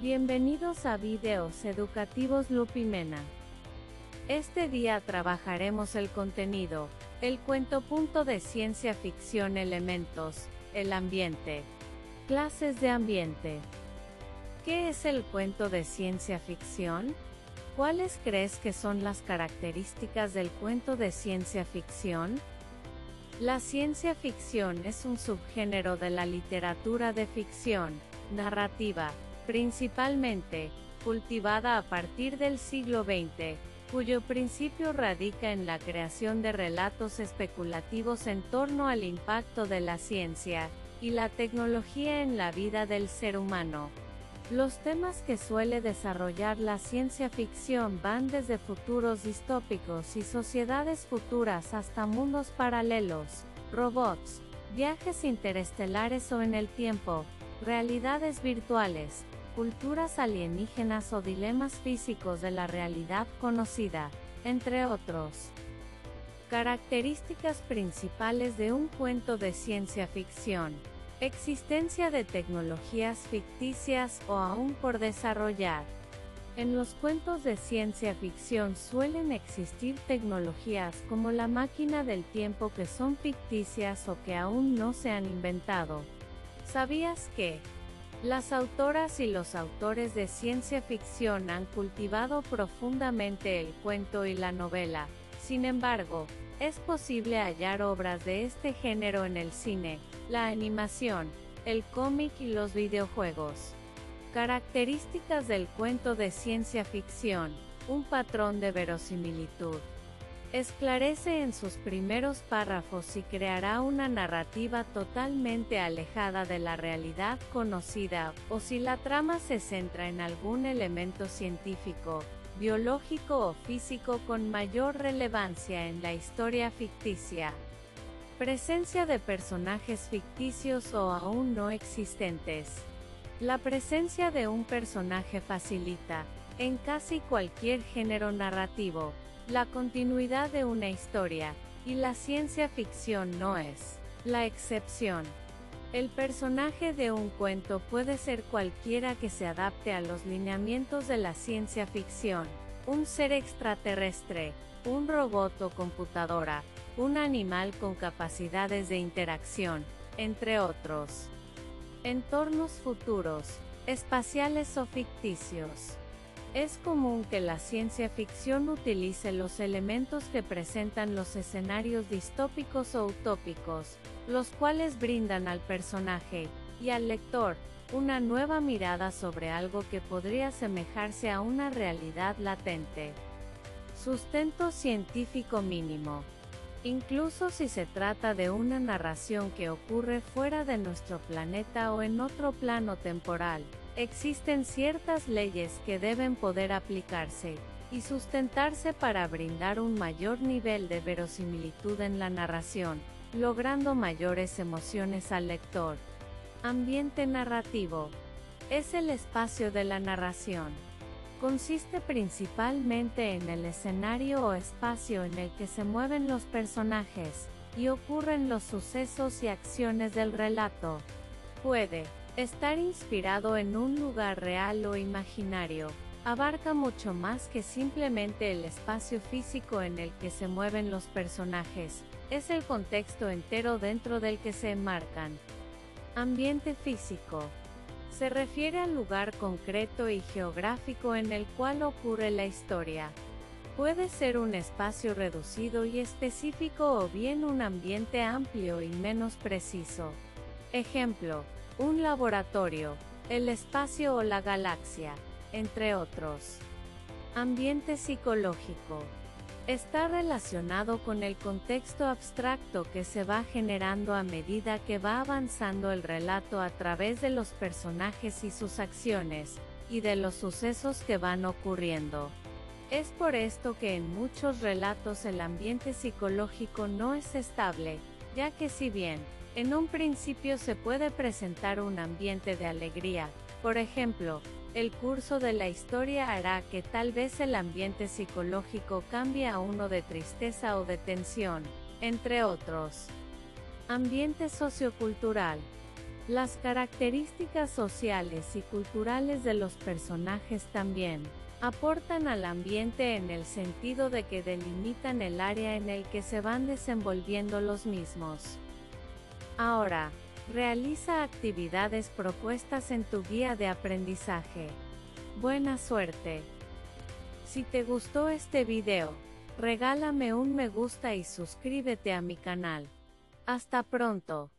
Bienvenidos a Videos Educativos Lupimena. Este día trabajaremos el contenido, el cuento. De ciencia ficción. Elementos, el ambiente. Clases de ambiente. ¿Qué es el cuento de ciencia ficción? ¿Cuáles crees que son las características del cuento de ciencia ficción? La ciencia ficción es un subgénero de la literatura de ficción, narrativa, principalmente, cultivada a partir del siglo XX, cuyo principio radica en la creación de relatos especulativos en torno al impacto de la ciencia y la tecnología en la vida del ser humano. Los temas que suele desarrollar la ciencia ficción van desde futuros distópicos y sociedades futuras hasta mundos paralelos, robots, viajes interestelares o en el tiempo, realidades virtuales, culturas alienígenas o dilemas físicos de la realidad conocida, entre otros. Características principales de un cuento de ciencia ficción. Existencia de tecnologías ficticias o aún por desarrollar. En los cuentos de ciencia ficción suelen existir tecnologías como la máquina del tiempo que son ficticias o que aún no se han inventado. ¿Sabías que? Las autoras y los autores de ciencia ficción han cultivado profundamente el cuento y la novela. Sin embargo, es posible hallar obras de este género en el cine, la animación, el cómic y los videojuegos. Características del cuento de ciencia ficción. Un patrón de verosimilitud. Esclarece en sus primeros párrafos y creará una narrativa totalmente alejada de la realidad conocida, o si la trama se centra en algún elemento científico, biológico o físico con mayor relevancia en la historia ficticia. Presencia de personajes ficticios o aún no existentes. La presencia de un personaje facilita, en casi cualquier género narrativo, la continuidad de una historia, y la ciencia ficción no es la excepción. El personaje de un cuento puede ser cualquiera que se adapte a los lineamientos de la ciencia ficción, un ser extraterrestre, un robot o computadora, un animal con capacidades de interacción, entre otros. Entornos futuros, espaciales o ficticios. Es común que la ciencia ficción utilice los elementos que presentan los escenarios distópicos o utópicos, los cuales brindan al personaje, y al lector, una nueva mirada sobre algo que podría asemejarse a una realidad latente. Sustento científico mínimo. Incluso si se trata de una narración que ocurre fuera de nuestro planeta o en otro plano temporal, existen ciertas leyes que deben poder aplicarse y sustentarse para brindar un mayor nivel de verosimilitud en la narración, logrando mayores emociones al lector. Ambiente narrativo. Es el espacio de la narración. Consiste principalmente en el escenario o espacio en el que se mueven los personajes, y ocurren los sucesos y acciones del relato. Puede estar inspirado en un lugar real o imaginario. Abarca mucho más que simplemente el espacio físico en el que se mueven los personajes, es el contexto entero dentro del que se enmarcan. Ambiente físico. Se refiere al lugar concreto y geográfico en el cual ocurre la historia. Puede ser un espacio reducido y específico o bien un ambiente amplio y menos preciso. Ejemplo: un laboratorio, el espacio o la galaxia, entre otros. Ambiente psicológico. Está relacionado con el contexto abstracto que se va generando a medida que va avanzando el relato a través de los personajes y sus acciones, y de los sucesos que van ocurriendo. Es por esto que en muchos relatos el ambiente psicológico no es estable, ya que si bien, en un principio se puede presentar un ambiente de alegría, por ejemplo, el curso de la historia hará que tal vez el ambiente psicológico cambie a uno de tristeza o de tensión, entre otros. Ambiente sociocultural. Las características sociales y culturales de los personajes también aportan al ambiente en el sentido de que delimitan el área en el que se van desenvolviendo los mismos. Ahora, realiza actividades propuestas en tu guía de aprendizaje. Buena suerte. Si te gustó este video, regálame un me gusta y suscríbete a mi canal. Hasta pronto.